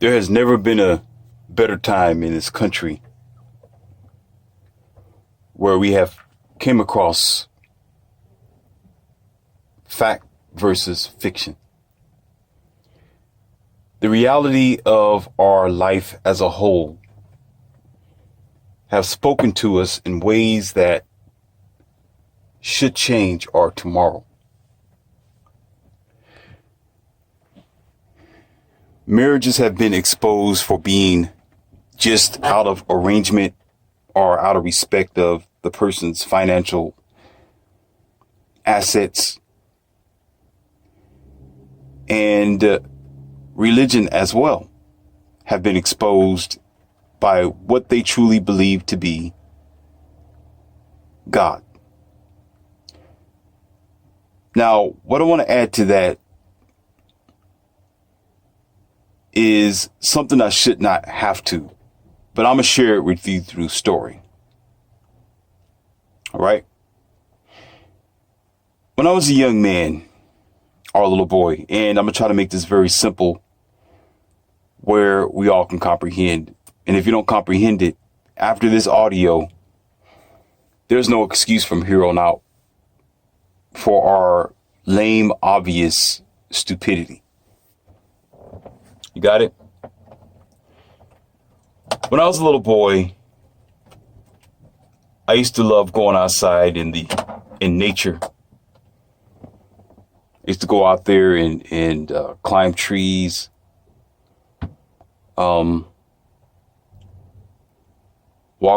There has never been a better time in this country where we have came across fact versus fiction. The reality of our life as a whole have spoken to us in ways that should change our tomorrow. Marriages have been exposed for being just out of arrangement or out of respect of the person's financial assets, and religion as well have been exposed by what they truly believe to be God. Now, what I want to add to that is something I should not have to, but I'm going to share it with you through story. All right. When I was a young man, or a little boy, and I'm going to try to make this very simple where we all can comprehend. And if you don't comprehend it after this audio, there's no excuse from here on out for our lame, obvious stupidity. You got it? When I was a little boy, I used to love going outside in nature. I used to go out there and climb trees. Walk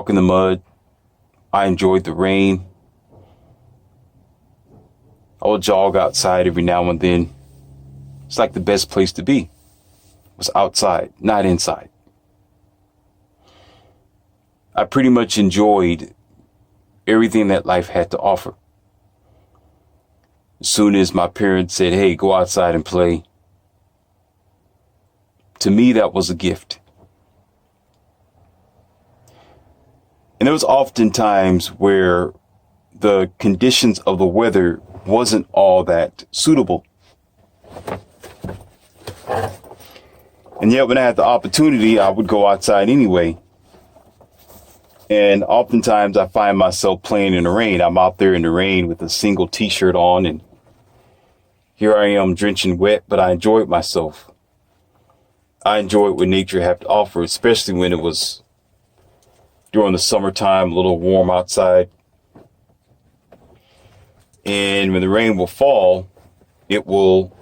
in the mud. I enjoyed the rain. I would jog outside every now and then. It's like the best place to be. Was outside, not inside. I pretty much enjoyed everything that life had to offer. As soon as my parents said, hey, go outside and play, to me, that was a gift. And there was often times where the conditions of the weather wasn't all that suitable. And yet when I had the opportunity, I would go outside anyway. And oftentimes I find myself playing in the rain. I'm out there in the rain with a single t-shirt on, and here I am drenching wet, but I enjoyed myself. I enjoyed what nature had to offer, especially when it was during the summertime, a little warm outside. And when the rain will fall, it will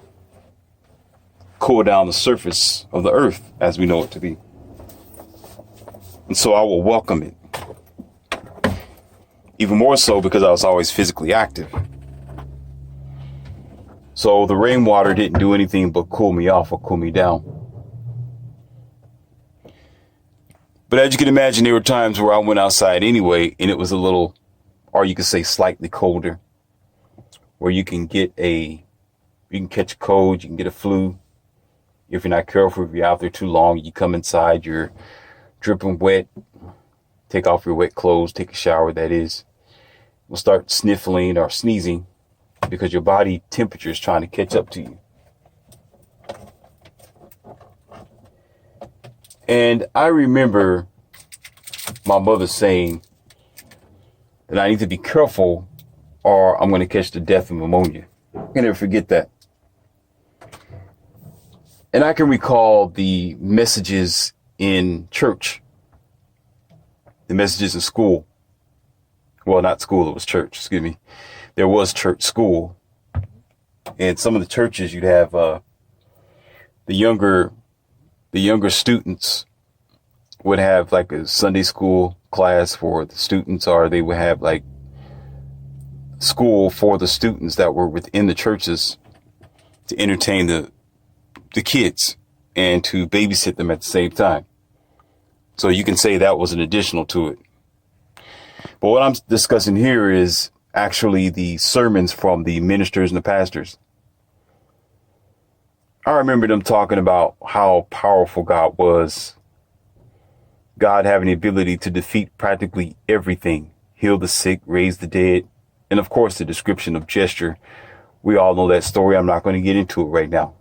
cool down the surface of the earth as we know it to be. And so I will welcome it. Even more so because I was always physically active. So the rainwater didn't do anything but cool me off or cool me down. But as you can imagine, there were times where I went outside anyway, and it was a little, or you could say slightly colder, where you can catch a cold, you can get a flu. If you're not careful, if you're out there too long, you come inside, you're dripping wet, take off your wet clothes, take a shower, that is. You'll start sniffling or sneezing because your body temperature is trying to catch up to you. And I remember my mother saying that I need to be careful or I'm going to catch the death of pneumonia. I can never forget that. And I can recall the messages in church, the messages in school. Well, not school, it was church, excuse me. There was church school. And some of the churches you'd have the younger students would have like a Sunday school class for the students, or they would have like school for the students that were within the churches to entertain the kids and to babysit them at the same time. So you can say that was an additional to it. But what I'm discussing here is actually the sermons from the ministers and the pastors. I remember them talking about how powerful God was. God having the ability to defeat practically everything, heal the sick, raise the dead, and of course the description of gesture. We all know that story. I'm not going to get into it right now.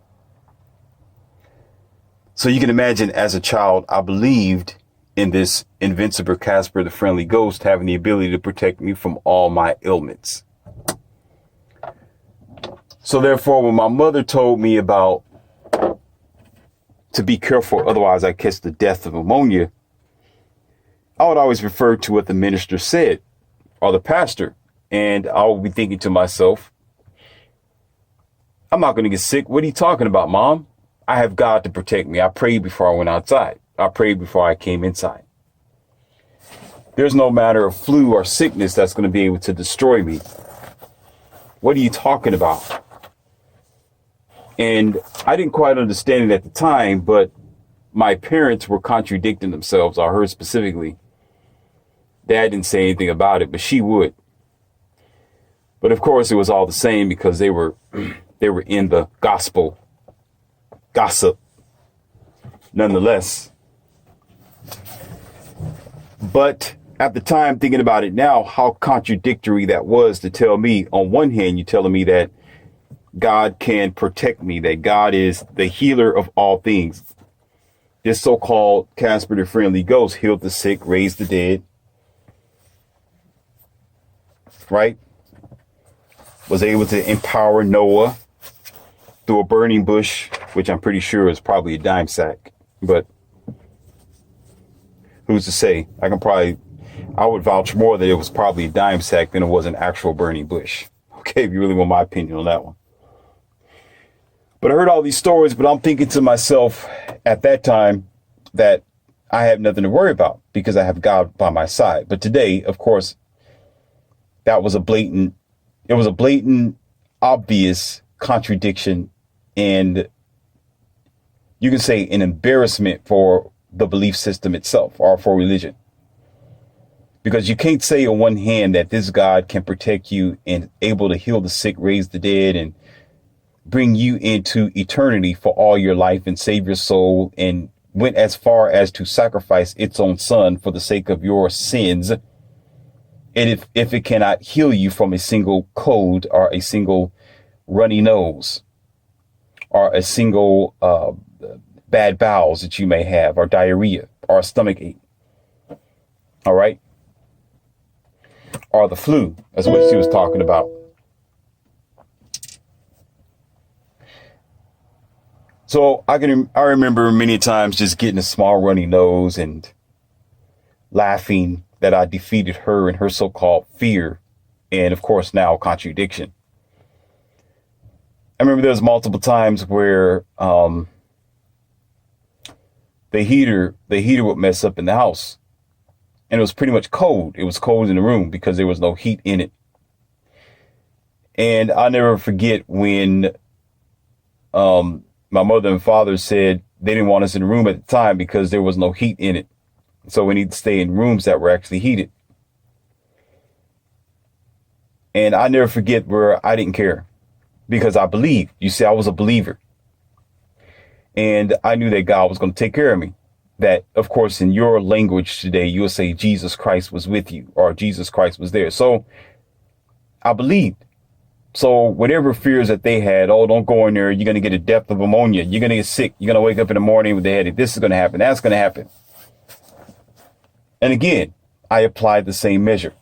So you can imagine, as a child, I believed in this invincible Casper the Friendly Ghost having the ability to protect me from all my ailments. So therefore, when my mother told me about to be careful, otherwise I catch the death of pneumonia, I would always refer to what the minister said or the pastor. And I would be thinking to myself, I'm not going to get sick. What are you talking about, Mom? I have God to protect me. I prayed before I went outside. I prayed before I came inside. There's no matter of flu or sickness that's going to be able to destroy me. What are you talking about? And I didn't quite understand it at the time, but my parents were contradicting themselves. I heard specifically, Dad didn't say anything about it, but she would. But of course, it was all the same because they were in the gospel gossip nonetheless. But at the time, thinking about it now, how contradictory that was to tell me, on one hand, you're telling me that God can protect me, that God is the healer of all things. This so-called Casper the Friendly Ghost healed the sick, raised the dead, right? Was able to empower Noah through a burning bush, which I'm pretty sure is probably a dime sack, but who's to say? I would vouch more that it was probably a dime sack than it was an actual burning bush. Okay, if you really want my opinion on that one. But I heard all these stories, but I'm thinking to myself at that time that I have nothing to worry about because I have God by my side. But today, of course, it was a blatant, obvious contradiction, and you can say an embarrassment for the belief system itself or for religion. Because you can't say on one hand that this God can protect you and able to heal the sick, raise the dead, and bring you into eternity for all your life and save your soul, and went as far as to sacrifice its own son for the sake of your sins. And if it cannot heal you from a single cold or a single runny nose or a single bad bowels that you may have, or diarrhea or a stomach ache, all right, or the flu, that's what she was talking about. So I remember many times just getting a small runny nose and laughing that I defeated her and her so-called fear, and of course now contradiction. I remember there was multiple times where the heater would mess up in the house, and it was pretty much cold. It was cold in the room because there was no heat in it. And I'll never forget when my mother and father said they didn't want us in the room at the time because there was no heat in it. So we need to stay in rooms that were actually heated. And I never forget where I didn't care because I believed. You see, I was a believer. And I knew that God was going to take care of me. That, of course, in your language today, you'll say Jesus Christ was with you or Jesus Christ was there. So I believed. So whatever fears that they had, oh, don't go in there, you're going to get a death of pneumonia, you're going to get sick, you're going to wake up in the morning with a headache, this is going to happen, that's going to happen. And again, I applied the same measure.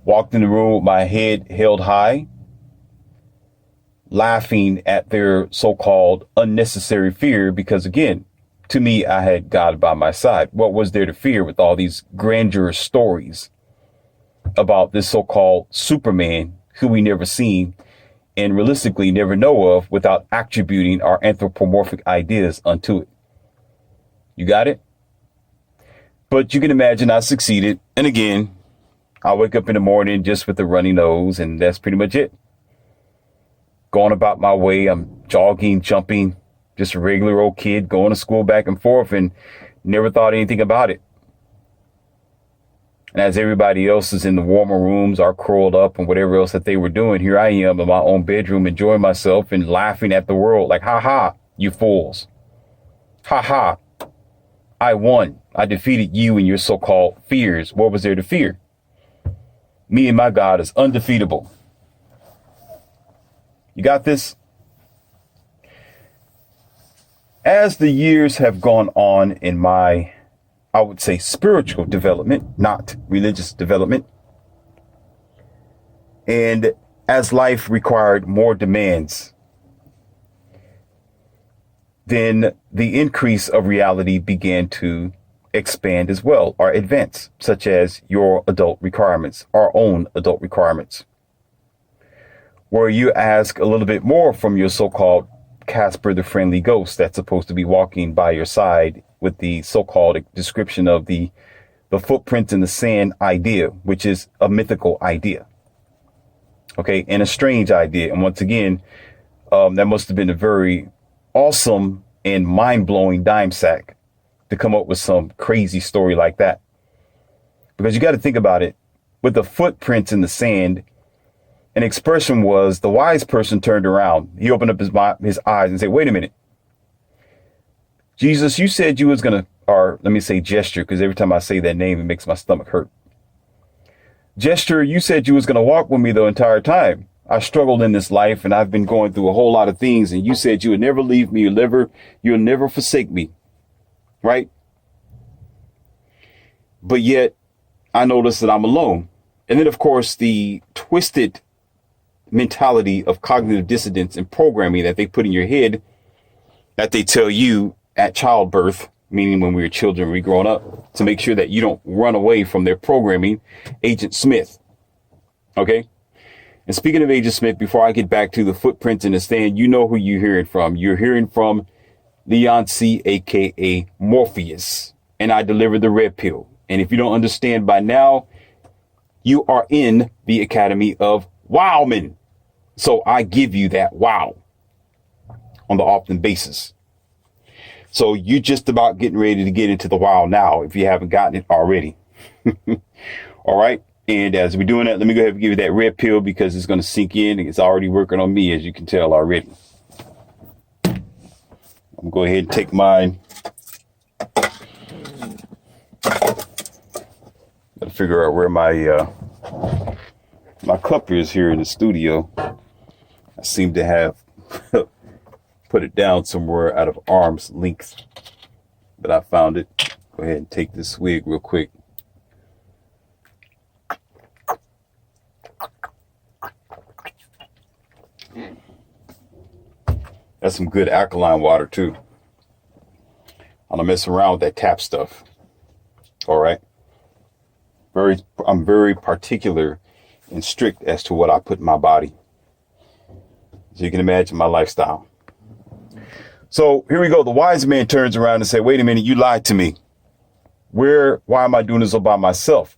Walked in the room with my head held high, laughing at their so-called unnecessary fear, because again, to me, I had God by my side. What was there to fear with all these grandeur stories about this so-called Superman who we never seen and realistically never know of without attributing our anthropomorphic ideas unto it? You got it? But you can imagine I succeeded. And again, I wake up in the morning just with a runny nose, and that's pretty much it. Going about my way, I'm jogging, jumping, just a regular old kid going to school back and forth, and never thought anything about it. And as everybody else is in the warmer rooms or curled up and whatever else that they were doing, here I am in my own bedroom enjoying myself and laughing at the world like, ha ha, you fools. Ha ha, I won. I defeated you and your so-called fears. What was there to fear? Me and my God is undefeatable. You got this? As the years have gone on in my, I would say, spiritual development, not religious development, and as life required more demands, then the increase of reality began to expand as well, or advance, such as your adult requirements, our own adult requirements, where you ask a little bit more from your so-called Casper the Friendly Ghost that's supposed to be walking by your side with the so-called description of the footprint in the sand idea, which is a mythical idea. Okay, and a strange idea. And once again, that must have been a very awesome and mind-blowing dime sack to come up with some crazy story like that. Because you got to think about it. With the footprints in the sand, an expression was the wise person turned around. He opened up his eyes and said, wait a minute. Jesus, you said you was going to, or let me say gesture, because every time I say that name, it makes my stomach hurt. Gesture, you said you was going to walk with me the entire time. I struggled in this life and I've been going through a whole lot of things. And you said you would never leave me. You'll never forsake me. Right? But yet I notice that I'm alone. And then, of course, the twisted mentality of cognitive dissonance and programming that they put in your head, that they tell you at childbirth, meaning when we were children, we growing up, to make sure that you don't run away from their programming, Agent Smith. Okay. And speaking of Agent Smith, before I get back to the footprints in the stand, you know who you're hearing from. You're hearing from Leonce, aka Morpheus. And I delivered the red pill. And if you don't understand by now, you are in the Academy of Wowman. So I give you that wow on the often basis. So you're just about getting ready to get into the wow now, if you haven't gotten it already. All right. And as we're doing that, let me go ahead and give you that red pill because it's going to sink in. It's already working on me, as you can tell already. I'm going to go ahead and take mine. Gotta figure out where my cup is here in the studio. I seem to have put it down somewhere out of arm's length, but I found it. Go ahead and take this swig real quick. That's some good alkaline water too. I don't mess around with that tap stuff. All right. I'm very particular and strict as to what I put in my body. So you can imagine my lifestyle. So here we go. The wise man turns around and says, wait a minute, you lied to me. Why am I doing this all by myself?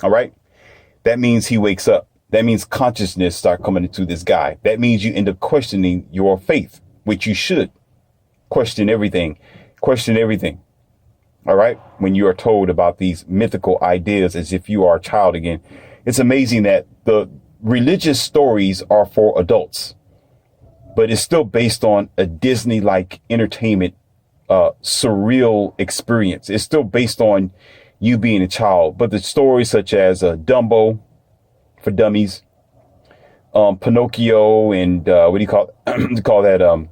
All right. That means he wakes up. That means consciousness start coming into this guy. That means you end up questioning your faith, which you should. Question everything. Question everything. All right. When you are told about these mythical ideas as if you are a child again, it's amazing that the religious stories are for adults, but it's still based on a Disney-like entertainment, surreal experience. It's still based on you being a child. But the stories such as Dumbo for dummies, Pinocchio, and what do you call that?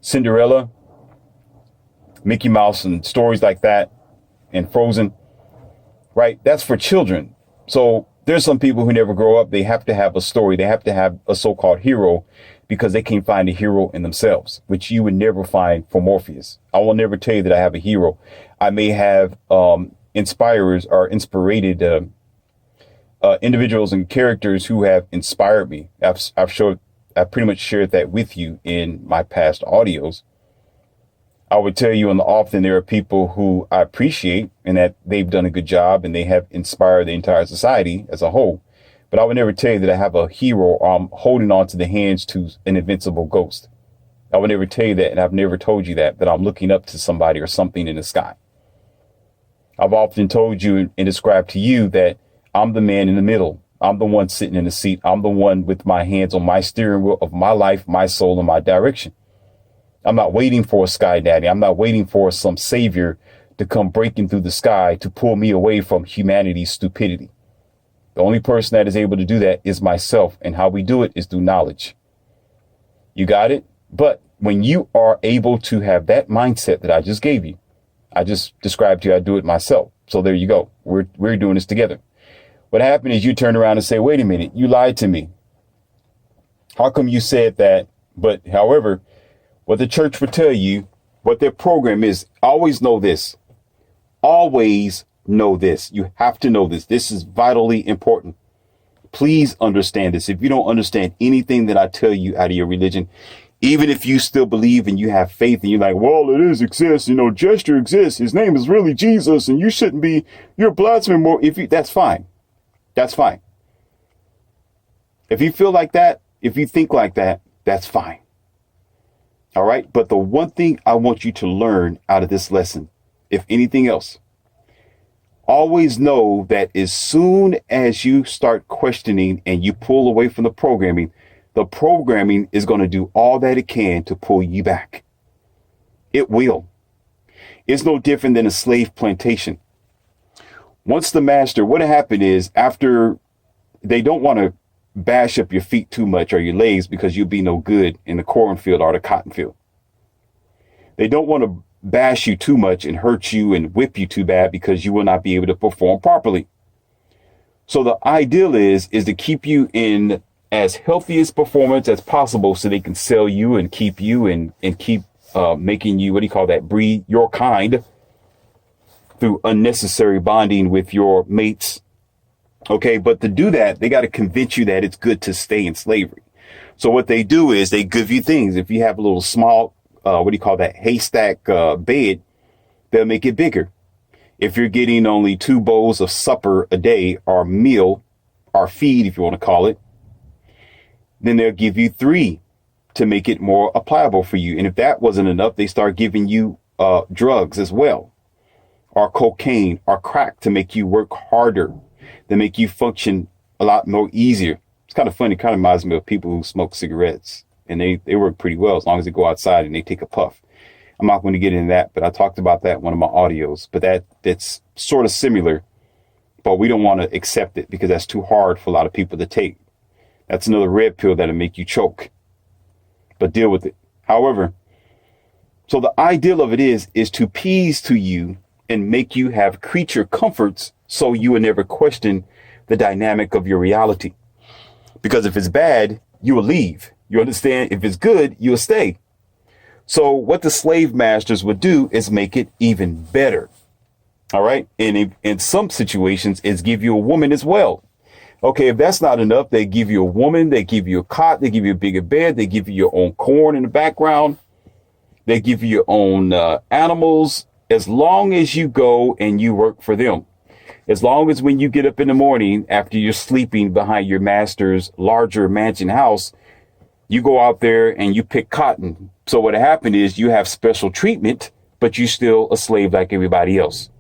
Cinderella, Mickey Mouse, and stories like that, and Frozen, right? That's for children. So there's some people who never grow up. They have to have a story. They have to have a so-called hero because they can't find a hero in themselves, which you would never find for Morpheus. I will never tell you that I have a hero. I may have inspirers or inspirated individuals and characters who have inspired me. I've pretty much shared that with you in my past audios. I would tell you, and often there are people who I appreciate and that they've done a good job and they have inspired the entire society as a whole. But I would never tell you that I have a hero or I'm holding on to the hands to an invincible ghost. I would never tell you that, and I've never told you that I'm looking up to somebody or something in the sky. I've often told you and described to you that I'm the man in the middle. I'm the one sitting in the seat. I'm the one with my hands on my steering wheel of my life, my soul, and my direction. I'm not waiting for a sky daddy. I'm not waiting for some savior to come breaking through the sky to pull me away from humanity's stupidity. The only person that is able to do that is myself. And how we do it is through knowledge. You got it? But when you are able to have that mindset that I just gave you, I just described to you, I do it myself. So there you go. We're doing this together. What happened is you turn around and say, wait a minute, you lied to me. How come you said that? But however, what the church will tell you, what their program is, always know this. Always know this. You have to know this. This is vitally important. Please understand this. If you don't understand anything that I tell you out of your religion, even if you still believe and you have faith and you're like, well, exists, Gesture exists. His name is really Jesus and you shouldn't be, you're blaspheming more. That's fine. That's fine. If you feel like that, if you think like that, that's fine. All right. But the one thing I want you to learn out of this lesson, if anything else, always know that as soon as you start questioning and you pull away from the programming is going to do all that it can to pull you back. It will. It's no different than a slave plantation. Once the master, what happened is after they don't want to bash up your feet too much or your legs because you'll be no good in the cornfield or the cotton field. They don't want to bash you too much and hurt you and whip you too bad because you will not be able to perform properly. So the ideal is to keep you in as healthiest performance as possible so they can sell you and keep you and keep making you, breed your kind through unnecessary bonding with your mates. Okay, but to do that, they got to convince you that it's good to stay in slavery. So what they do is they give you things. If you have a little small, haystack bed, they'll make it bigger. If you're getting only 2 bowls of supper a day or meal or feed, if you want to call it, then they'll give you 3 to make it more applicable for you. And if that wasn't enough, they start giving you drugs as well, or cocaine or crack to make you work harder, to make you function a lot more easier. It's kind of funny. It kind of reminds me of people who smoke cigarettes, and they work pretty well as long as they go outside and they take a puff. I'm not going to get into that, but I talked about that in one of my audios. But that's sort of similar, but we don't want to accept it because that's too hard for a lot of people to take. That's another red pill that'll make you choke, but deal with it. However, so the ideal of it is to appease to you and make you have creature comforts so you will never question the dynamic of your reality. Because if it's bad, you will leave. You understand? If it's good, you'll stay. So what the slave masters would do is make it even better. All right. And in some situations, it's give you a woman as well. Okay, if that's not enough, they give you a woman, they give you a cot, they give you a bigger bed, they give you your own corn in the background, they give you your own animals, as long as you go and you work for them. As long as when you get up in the morning after you're sleeping behind your master's larger mansion house, you go out there and you pick cotton. So what happened is you have special treatment, but you're still a slave like everybody else.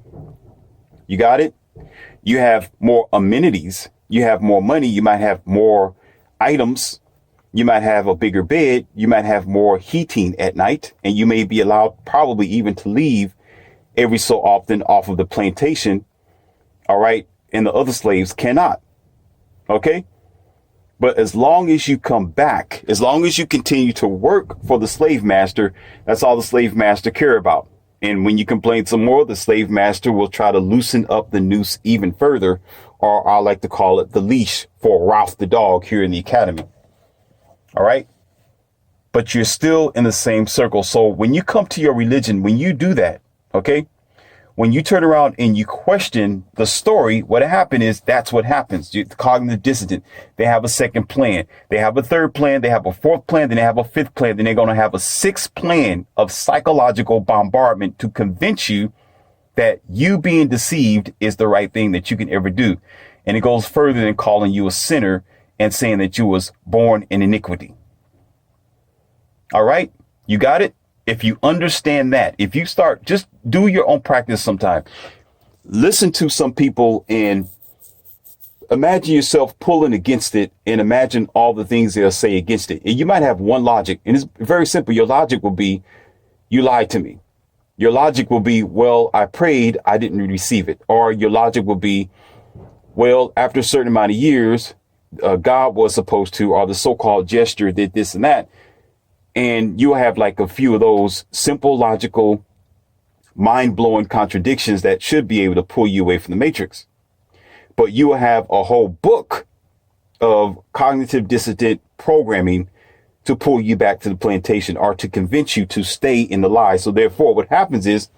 You got it? You have more amenities. You have more money. You might have more items. You might have a bigger bed. You might have more heating at night, and you may be allowed probably even to leave every so often off of the plantation. All right. And the other slaves cannot. OK, but as long as you come back, as long as you continue to work for the slave master, that's all the slave master care about. And when you complain some more, the slave master will try to loosen up the noose even further, or I like to call it the leash for Ralph the dog here in the academy. All right. But you're still in the same circle. So when you come to your religion, when you do that, OK, when you turn around and you question the story, what happened is that's what happens. The cognitive dissonance. They have a second plan. They have a third plan. They have a fourth plan. Then they have a fifth plan. Then they're going to have a sixth plan of psychological bombardment to convince you that you being deceived is the right thing that you can ever do. And it goes further than calling you a sinner and saying that you was born in iniquity. All right. You got it. If you understand that, if you start, just do your own practice sometime. Listen to some people and imagine yourself pulling against it and imagine all the things they'll say against it. And you might have one logic, and it's very simple. Your logic will be, you lied to me. Your logic will be, well, I prayed, I didn't receive it. Or your logic will be, well, after a certain amount of years, God was supposed to, or the so-called gesture did this and that. And you'll have like a few of those simple, logical, mind-blowing contradictions that should be able to pull you away from the matrix. But you will have a whole book of cognitive dissonant programming to pull you back to the plantation or to convince you to stay in the lie. So therefore, what happens is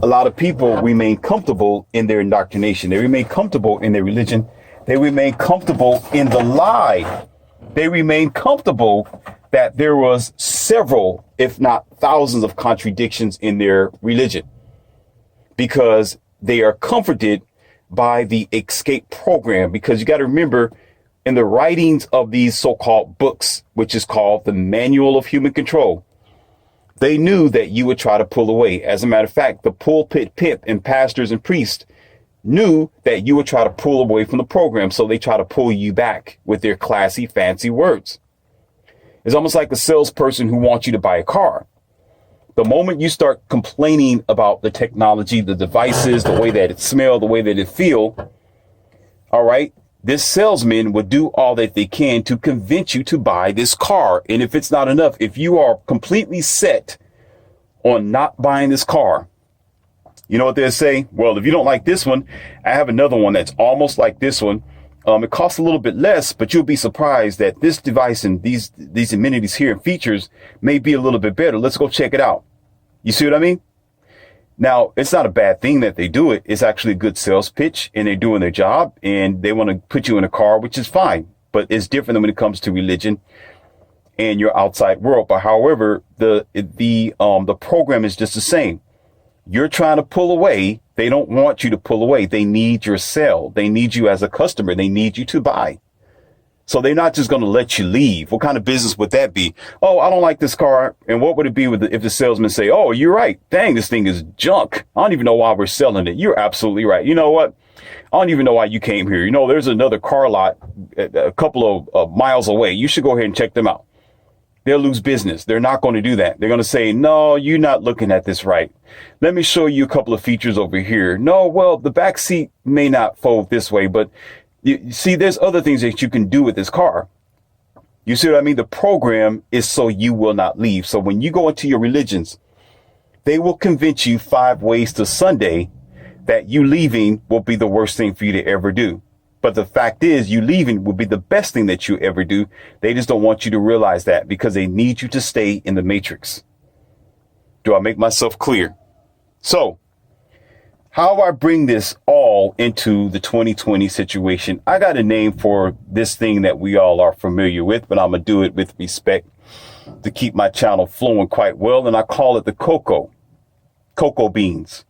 a lot of people remain comfortable in their indoctrination. They remain comfortable in their religion. They remain comfortable in the lie. They remain comfortable that there was several, if not thousands of contradictions in their religion because they are comforted by the escape program. Because you got to remember, in the writings of these so-called books, which is called the Manual of Human Control, they knew that you would try to pull away. As a matter of fact, the pulpit pimp and pastors and priests knew that you would try to pull away from the program. So they try to pull you back with their classy, fancy words. It's almost like a salesperson who wants you to buy a car. The moment you start complaining about the technology, the devices, the way that it smells, the way that it feels, all right, this salesman would do all that they can to convince you to buy this car. And if it's not enough, if you are completely set on not buying this car, you know what they'll say? Well, if you don't like this one, I have another one that's almost like this one. It costs a little bit less, but you'll be surprised that this device and these amenities here and features may be a little bit better. Let's go check it out. You see what I mean? Now, it's not a bad thing that they do it. It's actually a good sales pitch and they're doing their job and they want to put you in a car, which is fine. But it's different than when it comes to religion and your outside world. But however, the program is just the same. You're trying to pull away. They don't want you to pull away. They need your sale. They need you as a customer. They need you to buy. So they're not just going to let you leave. What kind of business would that be? Oh, I don't like this car. And what would it be if the salesman say, oh, you're right. Dang, this thing is junk. I don't even know why we're selling it. You're absolutely right. You know what? I don't even know why you came here. You know, there's another car lot a couple of miles away. You should go ahead and check them out. They'll lose business. They're not going to do that. They're going to say, no, you're not looking at this right. Let me show you a couple of features over here. No, well, the back seat may not fold this way, but you see, there's other things that you can do with this car. You see what I mean? The program is so you will not leave. So when you go into your religions, they will convince you 5 ways to Sunday that you leaving will be the worst thing for you to ever do. But the fact is, you leaving will be the best thing that you ever do. They just don't want you to realize that because they need you to stay in the matrix. Do I make myself clear? So how I bring this all into the 2020 situation, I got a name for this thing that we all are familiar with, but I'm going to do it with respect to keep my channel flowing quite well. And I call it the cocoa beans,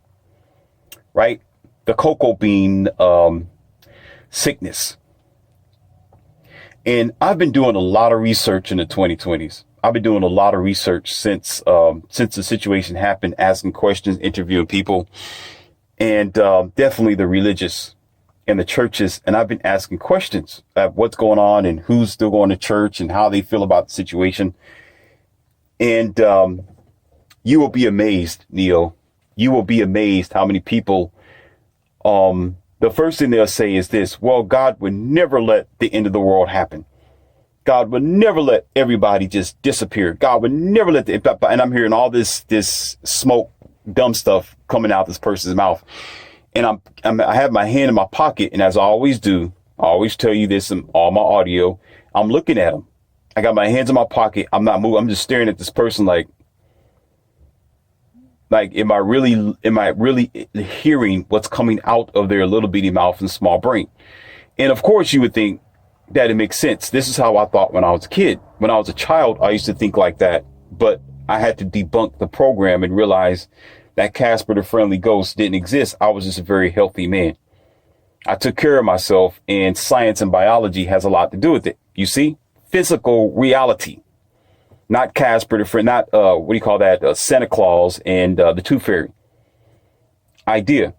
right? The cocoa bean, sickness. And I've been doing a lot of research in the 2020s. I've been doing a lot of research since the situation happened, asking questions, interviewing people, and definitely the religious and the churches. And I've been asking questions of what's going on and who's still going to church and how they feel about the situation. And you will be amazed, Neo. You will be amazed how many people the first thing they'll say is this: well, God would never let the end of the world happen. God would never let everybody just disappear. God would never let and I'm hearing all this smoke, dumb stuff coming out this person's mouth. And I have my hand in my pocket. And as I always do, I always tell you this in all my audio. I'm looking at them. I got my hands in my pocket. I'm not moving. I'm just staring at this person like, am I really hearing what's coming out of their little bitty mouth and small brain? And of course you would think that it makes sense. This is how I thought when I was a kid. When I was a child, I used to think like that, but I had to debunk the program and realize that Casper the Friendly Ghost didn't exist. I was just a very healthy man. I took care of myself, and science and biology has a lot to do with it. You see, physical reality. Not Casper the Friend, not, Santa Claus and the Tooth Fairy idea.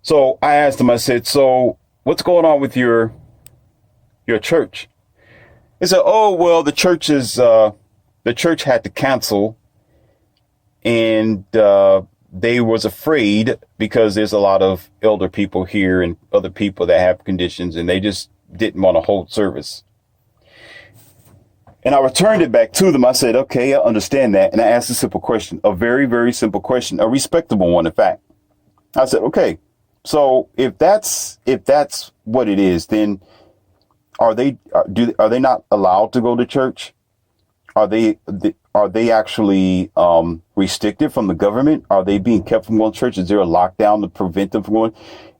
So I asked him, I said, so what's going on with your church? He said, oh, well, the church had to cancel, and they was afraid because there's a lot of elder people here and other people that have conditions, and they just didn't want to hold service. And I returned it back to them. I said, okay, I understand that. And I asked a simple question, a very, very simple question, a respectable one, in fact. I said, okay, so if that's what it is, then are they not allowed to go to church? Are they actually restricted from the government? Are they being kept from going to church? Is there a lockdown to prevent them from going?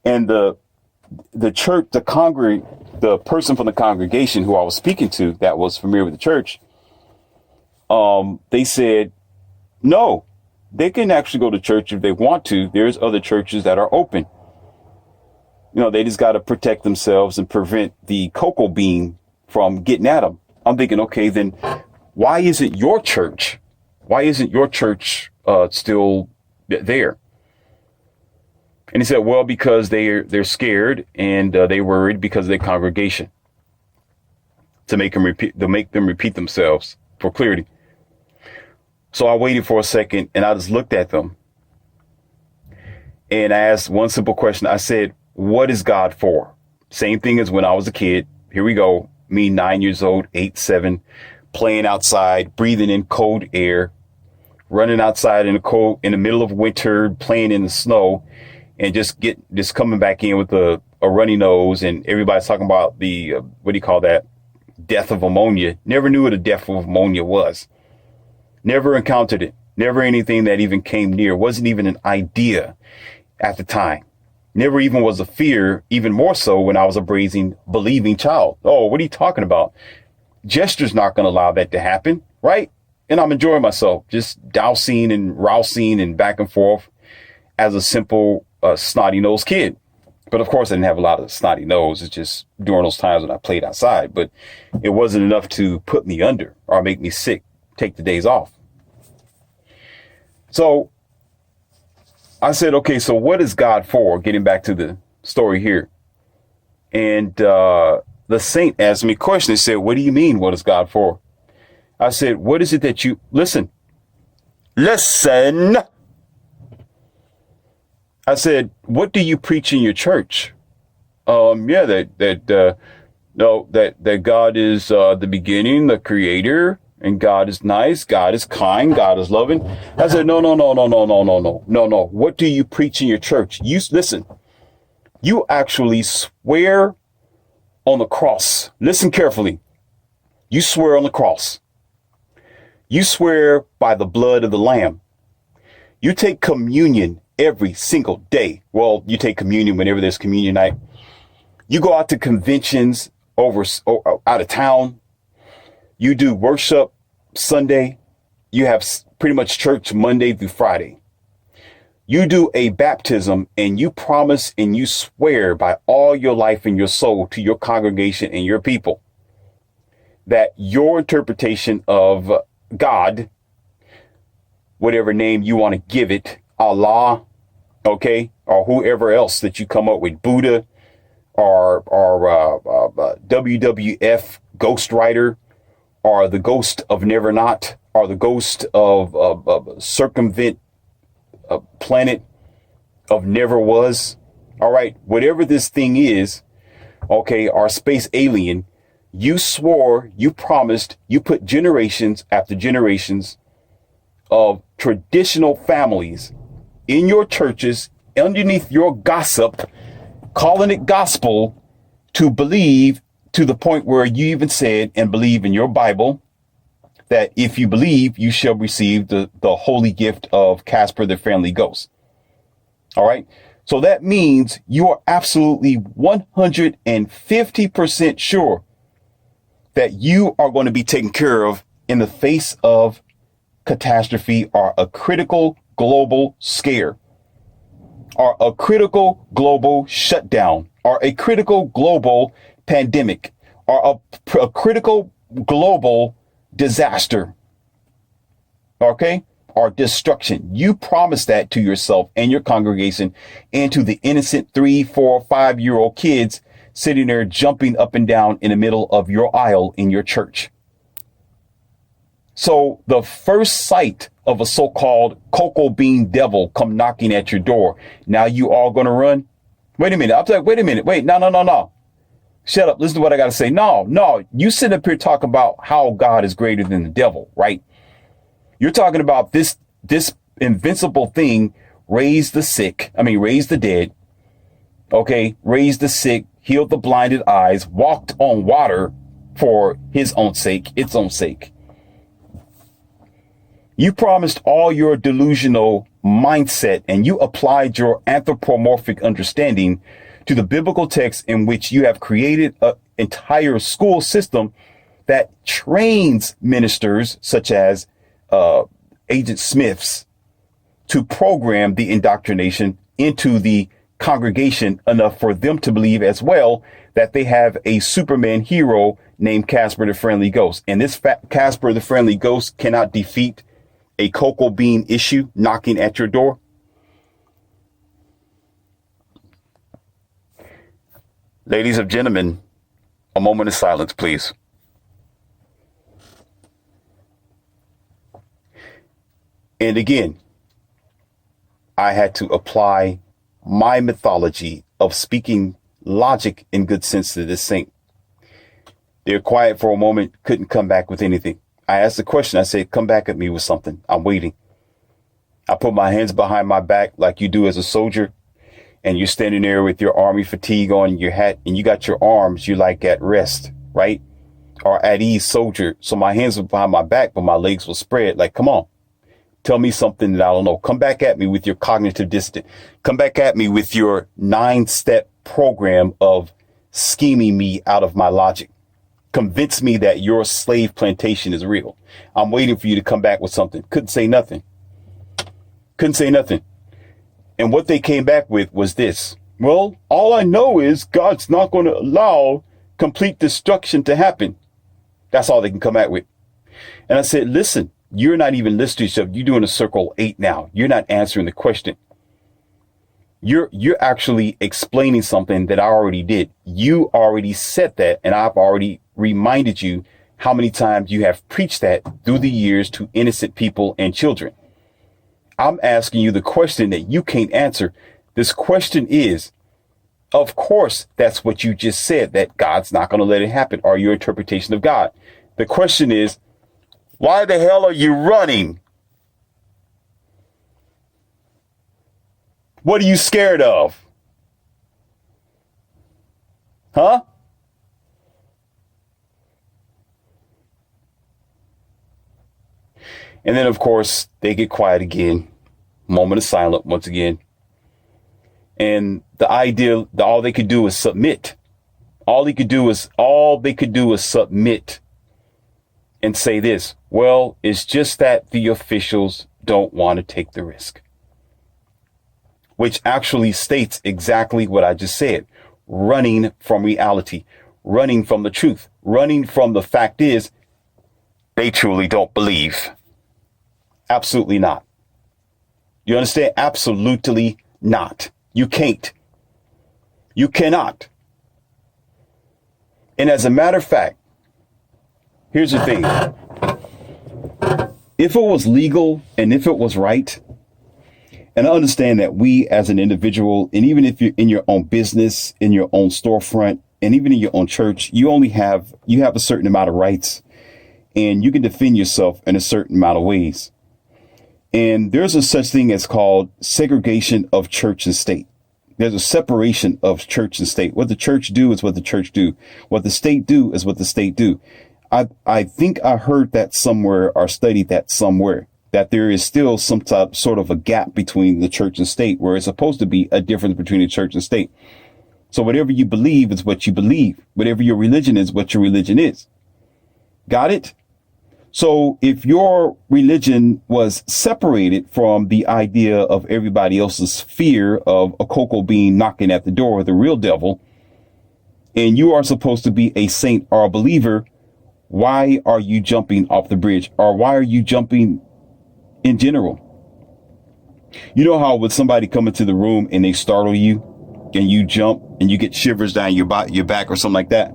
And the church, the person from the congregation who I was speaking to that was familiar with the church, they said, no, they can actually go to church if they want to. There's other churches that are open. They just got to protect themselves and prevent the cocoa bean from getting at them. I'm thinking, okay, then why isn't your church still there? And he said, well, because they're scared and they worried because of their congregation to make them repeat themselves for clarity. So I waited for a second and I just looked at them and I asked one simple question. I said, what is God for? Same thing as when I was a kid. Here we go. Me, 9 years old, 8, 7, playing outside, breathing in cold air, running outside in the middle of winter, playing in the snow, and just coming back in with a runny nose. And everybody's talking about the, what do you call that? Death of ammonia. Never knew what a death of ammonia was. Never encountered it. Never anything that even came near. Wasn't even an idea at the time. Never even was a fear, even more so when I was a believing child. Oh, what are you talking about? Gesture's not going to allow that to happen, right? And I'm enjoying myself, just dousing and rousing and back and forth as a simple snotty-nosed kid. But of course, I didn't have a lot of snotty nose. It's just during those times when I played outside. But it wasn't enough to put me under or make me sick, take the days off. So I said, okay, so what is God for? Getting back to the story here. And the saint asked me a question. He said, what do you mean? What is God for? I said, what is it that you listen? I said, what do you preach in your church? That God is the beginning, the creator, and God is nice, God is kind, God is loving. I said, no. What do you preach in your church? You actually swear on the cross. Listen carefully. You swear on the cross. You swear by the blood of the Lamb. You take communion every single day. Well, you take communion whenever there's communion night. You go out to conventions out of town. You do worship Sunday. You have pretty much church Monday through Friday. You do a baptism and you promise and you swear by all your life and your soul to your congregation and your people that your interpretation of God, whatever name you want to give it, Allah, okay, or whoever else that you come up with, Buddha or WWF Ghost Rider, or the ghost of Never Not, or the ghost of circumvent planet of Never Was. All right, whatever this thing is, okay, our space alien, you swore, you promised, you put generations after generations of traditional families in your churches, underneath your gossip, calling it gospel, to believe, to the point where you even said and believe in your Bible that if you believe, you shall receive the holy gift of Casper the Friendly Ghost. All right. So that means you are absolutely 150% sure that you are going to be taken care of in the face of catastrophe or a critical global scare, or a critical global shutdown, or a critical global pandemic, or a critical global disaster, okay, or destruction. You promise that to yourself and your congregation and to the innocent 3, 4, 5-year-old kids sitting there jumping up and down in the middle of your aisle in your church. So the first sight of a so-called cocoa bean devil come knocking at your door, now you all going to run? Wait a minute. I'm like, wait a minute. Wait, no. Shut up. Listen to what I got to say. No. You sit up here talking about how God is greater than the devil, right? You're talking about this invincible thing, raised the dead, okay, raised the sick, healed the blinded eyes, walked on water for his own sake, its own sake. You promised all your delusional mindset and you applied your anthropomorphic understanding to the biblical text in which you have created an entire school system that trains ministers such as Agent Smiths to program the indoctrination into the congregation enough for them to believe as well that they have a Superman hero named Casper the Friendly Ghost. And this Casper the Friendly Ghost cannot defeat a cocoa bean issue knocking at your door. Ladies and gentlemen, a moment of silence, please. And again, I had to apply my mythology of speaking logic in good sense to this saint. They're quiet for a moment, couldn't come back with anything. I asked the question. I said, come back at me with something. I'm waiting. I put my hands behind my back like you do as a soldier. And you're standing there with your army fatigue on, your hat, and you got your arms, you like at rest, right? Or at ease soldier. So my hands were behind my back, but my legs were spread. Like, come on. Tell me something that I don't know. Come back at me with your cognitive dissonance. Come back at me with your 9-step program of scheming me out of my logic. Convince me that your slave plantation is real. I'm waiting for you to come back with something. Couldn't say nothing. And what they came back with was this. Well, all I know is God's not going to allow complete destruction to happen. That's all they can come back with. And I said, listen, you're not even listening to yourself. You're doing a circle 8 now. You're not answering the question. You're actually explaining something that I already did. You already said that, and I've already reminded you how many times you have preached that through the years to innocent people and children. I'm asking you the question that you can't answer. This question is, of course, that's what you just said, that God's not going to let it happen, or your interpretation of God. The question is, why the hell are you running? What are you scared of? Huh? And then, of course, they get quiet again. Moment of silence once again. And the idea that all they could do is submit. All they could do is submit and say this. Well, it's just that the officials don't want to take the risk. Which actually states exactly what I just said. Running from reality. Running from the truth. Running from the fact is they truly don't believe. Absolutely not. You understand? Absolutely not. You can't. You cannot. And as a matter of fact, here's the thing. If it was legal and if it was right, and I understand that we as an individual, and even if you're in your own business, in your own storefront, and even in your own church, you have a certain amount of rights and you can defend yourself in a certain amount of ways. And there's a such thing as called segregation of church and state. There's a separation of church and state. What the church do is what the church do. What the state do is what the state do. I think I heard that somewhere or studied that somewhere, that there is still some type, sort of a gap between the church and state, where it's supposed to be a difference between the church and state. So whatever you believe is what you believe. Whatever your religion is, what your religion is. Got it? So if your religion was separated from the idea of everybody else's fear of a cocoa bean knocking at the door of the real devil, and you are supposed to be a saint or a believer, why are you jumping off the bridge? Or why are you jumping in general? You know how when somebody come into the room and they startle you and you jump and you get shivers down your back or something like that?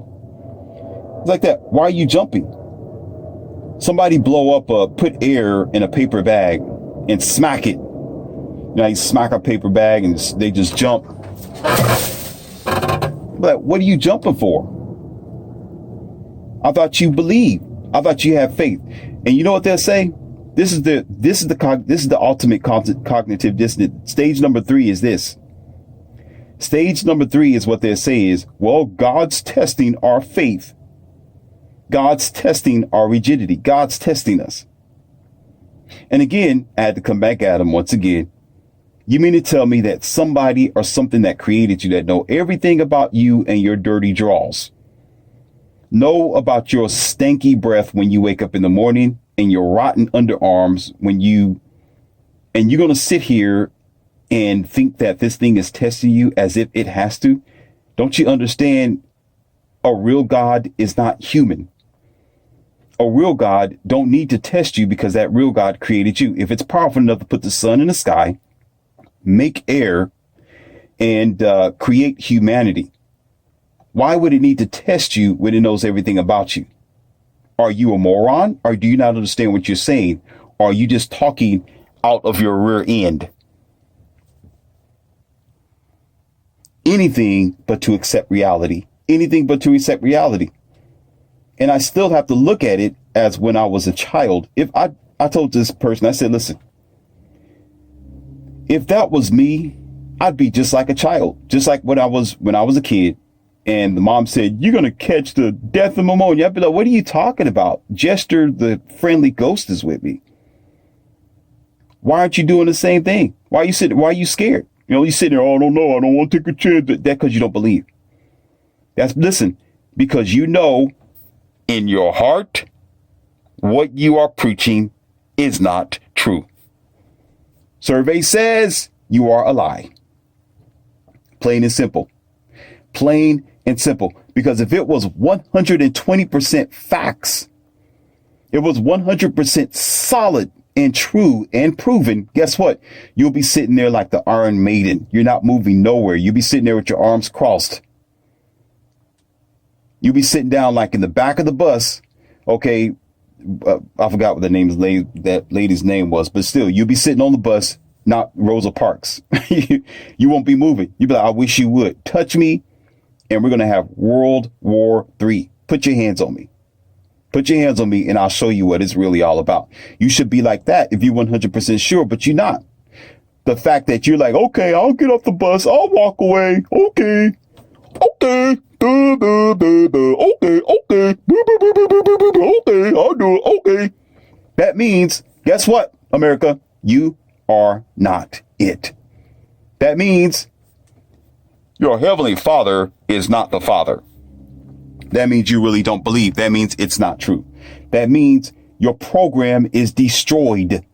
It's like that. Why are you jumping? Somebody blow up put air in a paper bag and smack it. You know, you smack a paper bag and they just jump. But what are you jumping for? I thought you believe. I thought you have faith. And you know what they'll say? This is the ultimate cognitive dissonance. Stage number 3 is this. Stage number 3 is what they'll say is, well, God's testing our faith. God's testing our rigidity. God's testing us. And again, I had to come back at him once again. You mean to tell me that somebody or something that created you, that know everything about you and your dirty draws, know about your stanky breath when you wake up in the morning and your rotten underarms and you're going to sit here and think that this thing is testing you as if it has to? Don't you understand? A real God is not human. A real God don't need to test you because that real God created you. If it's powerful enough to put the sun in the sky, make air, and create humanity, why would it need to test you when it knows everything about you? Are you a moron, or do you not understand what you're saying? Or are you just talking out of your rear end? Anything but to accept reality. Anything but to accept reality. And I still have to look at it as when I was a child. If I told this person, I said, listen, if that was me, I'd be just like a child, just like when I was a kid. And the mom said, you're going to catch the death of pneumonia. I'd be like, what are you talking about? Jester, the friendly ghost, is with me. Why aren't you doing the same thing? Why are you scared? You know, you sitting there, oh, I don't know. I don't want to take a chance. That because you don't believe. Listen, because you know in your heart, what you are preaching is not true. Survey says you are a lie. Plain and simple. Plain and simple. Because if it was 120% facts, it was 100% solid and true and proven, guess what? You'll be sitting there like the Iron Maiden. You're not moving nowhere. You'll be sitting there with your arms crossed. You'll be sitting down like in the back of the bus. Okay, I forgot what that lady's name was, but still, you'll be sitting on the bus, not Rosa Parks. You won't be moving. You'll be like, I wish you would. Touch me, and we're going to have World War III. Put your hands on me. Put your hands on me, and I'll show you what it's really all about. You should be like that if you're 100% sure, but you're not. The fact that you're like, okay, I'll get off the bus. I'll walk away. Okay. Okay. Okay. Okay. I'll do it. Okay. That means, guess what, America? You are not it. That means your heavenly Father is not the Father. That means you really don't believe. That means it's not true. That means your program is destroyed.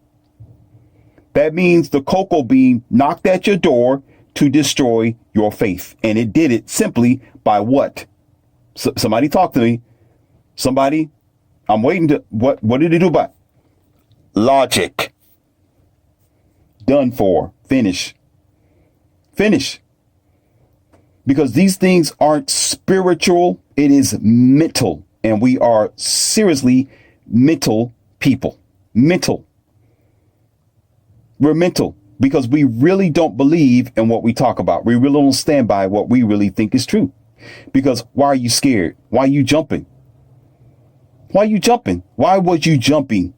That means the cocoa bean knocked at your door to destroy your faith. And it did it simply by what? Somebody talk to me. Somebody, I'm waiting to, what did it do by? Logic. Done for. Finish. Finish. Because these things aren't spiritual. It is mental. And we are seriously mental people. Mental. We're mental because we really don't believe in what we talk about. We really don't stand by what we really think is true. Because why are you scared? Why are you jumping? Why are you jumping? Why was you jumping?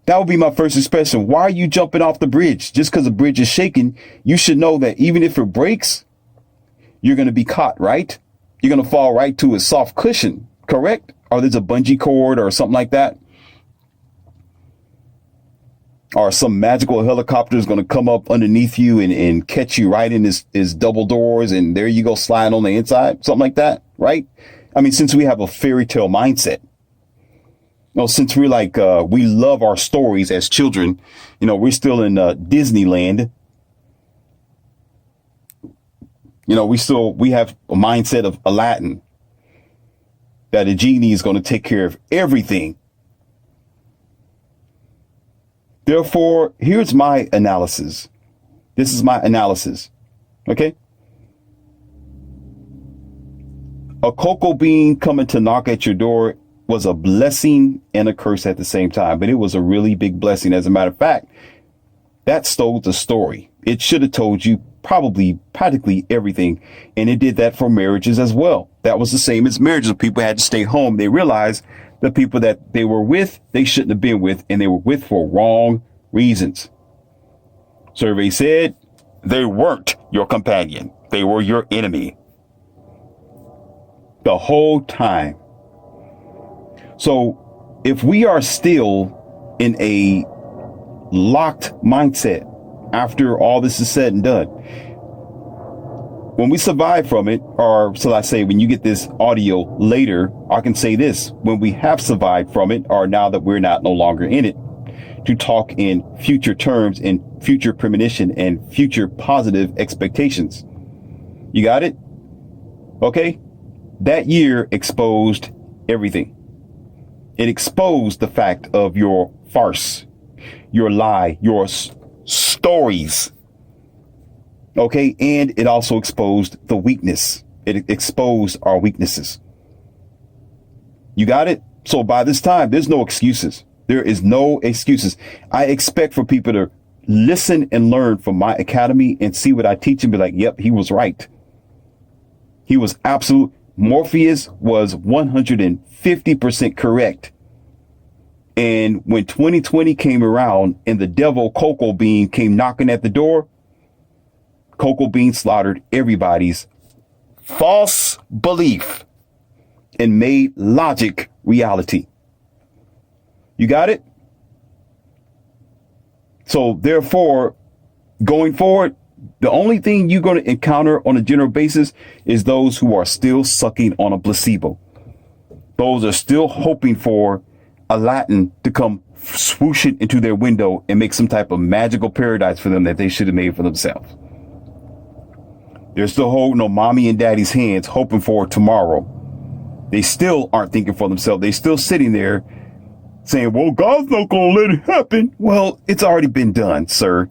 That would be my first expression. Why are you jumping off the bridge? Just because the bridge is shaking, you should know that even if it breaks, you're going to be caught, right? You're going to fall right to a soft cushion, correct? Or there's a bungee cord or something like that. Or some magical helicopter is going to come up underneath you and catch you right in his double doors. And there you go, sliding on the inside, something like that, right? I mean, since we have a fairy tale mindset, you know, since we're like, we love our stories as children, you know, we're still in Disneyland. You know, we have a mindset of Aladdin, that a genie is going to take care of everything. Therefore, here's my analysis. This is my analysis. Okay. A cocoa bean coming to knock at your door was a blessing and a curse at the same time, but it was a really big blessing. As a matter of fact, that stole the story. It should have told you probably practically everything. And it did that for marriages as well. That was the same as marriages. People had to stay home. They realized the people that they were with, they shouldn't have been with, and they were with for wrong reasons. Survey said they weren't your companion. They were your enemy. The whole time. So if we are still in a locked mindset after all this is said and done, when we survive from it, or so I say, when you get this audio later, I can say this: when we have survived from it, or now that we're no longer in it, to talk in future terms, in future premonition, and future positive expectations. You got it? Okay. That year exposed everything. It exposed the fact of your farce, your lie, your stories. Okay. And it also exposed the weakness. It exposed our weaknesses. You got it? So by this time, there's no excuses. There is no excuses. I expect for people to listen and learn from my academy and see what I teach and be like, yep, he was right. He was absolute. Morpheus was 150% correct. And when 2020 came around and the devil Cocoa Bean came knocking at the door, Cocoa Bean slaughtered everybody's false belief and made logic reality. You got it? So therefore, going forward, the only thing you're going to encounter on a general basis is those who are still sucking on a placebo. Those are still hoping for Aladdin to come swooshing into their window and make some type of magical paradise for them that they should have made for themselves. They're still holding on mommy and daddy's hands, hoping for tomorrow. They still aren't thinking for themselves. They're still sitting there saying, well, God's not going to let it happen. Well, it's already been done, sir.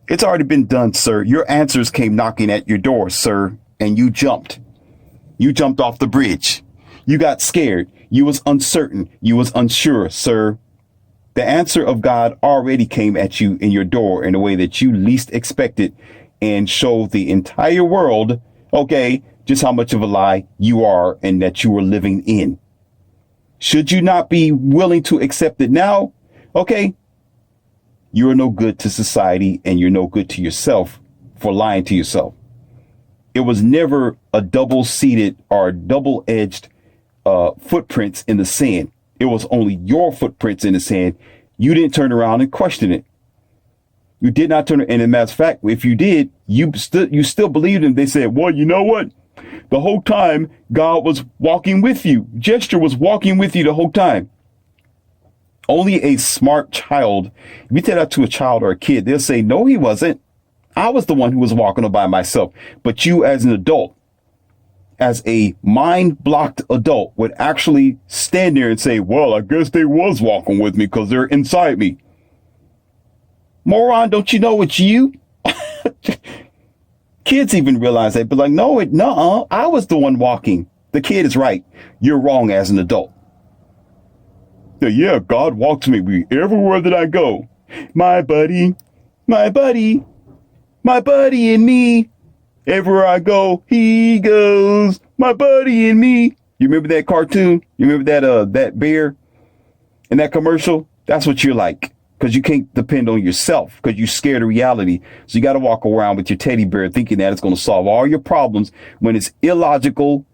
It's already been done, sir. Your answers came knocking at your door, sir, and you jumped. You jumped off the bridge. You got scared. You was uncertain. You was unsure, sir. The answer of God already came at you in your door in a way that you least expected and showed the entire world, okay, just how much of a lie you are and that you were living in. Should you not be willing to accept it now? Okay. You are no good to society and you're no good to yourself for lying to yourself. It was never a double-seated or double-edged footprints in the sand. It was only your footprints in the sand. You didn't turn around and question it. You did not turn it. And as a matter of fact, if you did, you still believed him. They said, well, you know what? The whole time God was walking with you. Gesture was walking with you the whole time. Only a smart child, if you tell that to a child or a kid, they'll say, no, he wasn't. I was the one who was walking all by myself. But you as an adult, as a mind-blocked adult, would actually stand there and say, well, I guess they was walking with me because they're inside me. Moron, don't you know it's you? Kids even realize that, but like, no, I was the one walking. The kid is right. You're wrong as an adult. Yeah, God walks with me everywhere that I go. My buddy, my buddy, my buddy and me. Everywhere I go, he goes. My buddy and me. You remember that cartoon? You remember that bear in that commercial? That's what you're like. Because you can't depend on yourself because you're scared of reality. So you got to walk around with your teddy bear thinking that it's going to solve all your problems when it's illogical,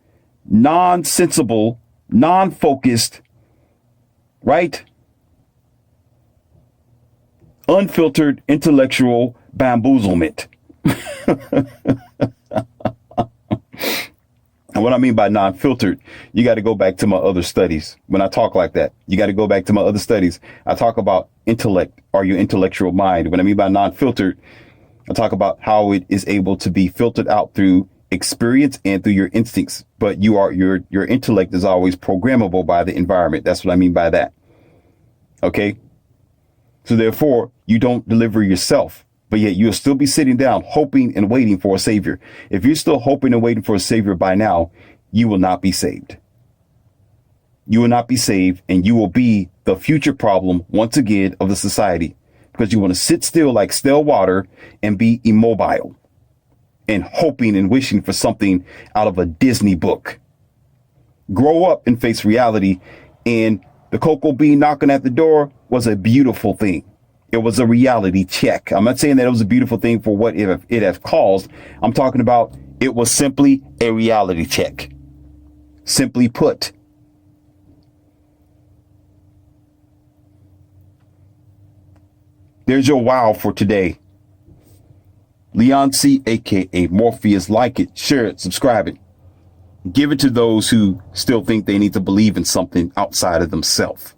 nonsensible, non-focused, right? Unfiltered intellectual bamboozlement. And what I mean by non-filtered, you got to go back to my other studies. When I talk like that, you got to go back to my other studies. I talk about intellect or your intellectual mind. What I mean by non-filtered, I talk about how it is able to be filtered out through experience and through your instincts. But your intellect is always programmable by the environment. That's what I mean by that. Okay. So therefore, you don't deliver yourself. But yet you'll still be sitting down, hoping and waiting for a savior. If you're still hoping and waiting for a savior by now, you will not be saved. You will not be saved, and you will be the future problem once again of the society. because you want to sit still like still water and be immobile and hoping and wishing for something out of a Disney book. Grow up and face reality. And the cocoa bean knocking at the door was a beautiful thing. It was a reality check. I'm not saying that it was a beautiful thing for what it has caused. I'm talking about it was simply a reality check. Simply put. There's your wow for today. Leon C, aka Morpheus. Like it, share it, subscribe it. Give it to those who still think they need to believe in something outside of themselves.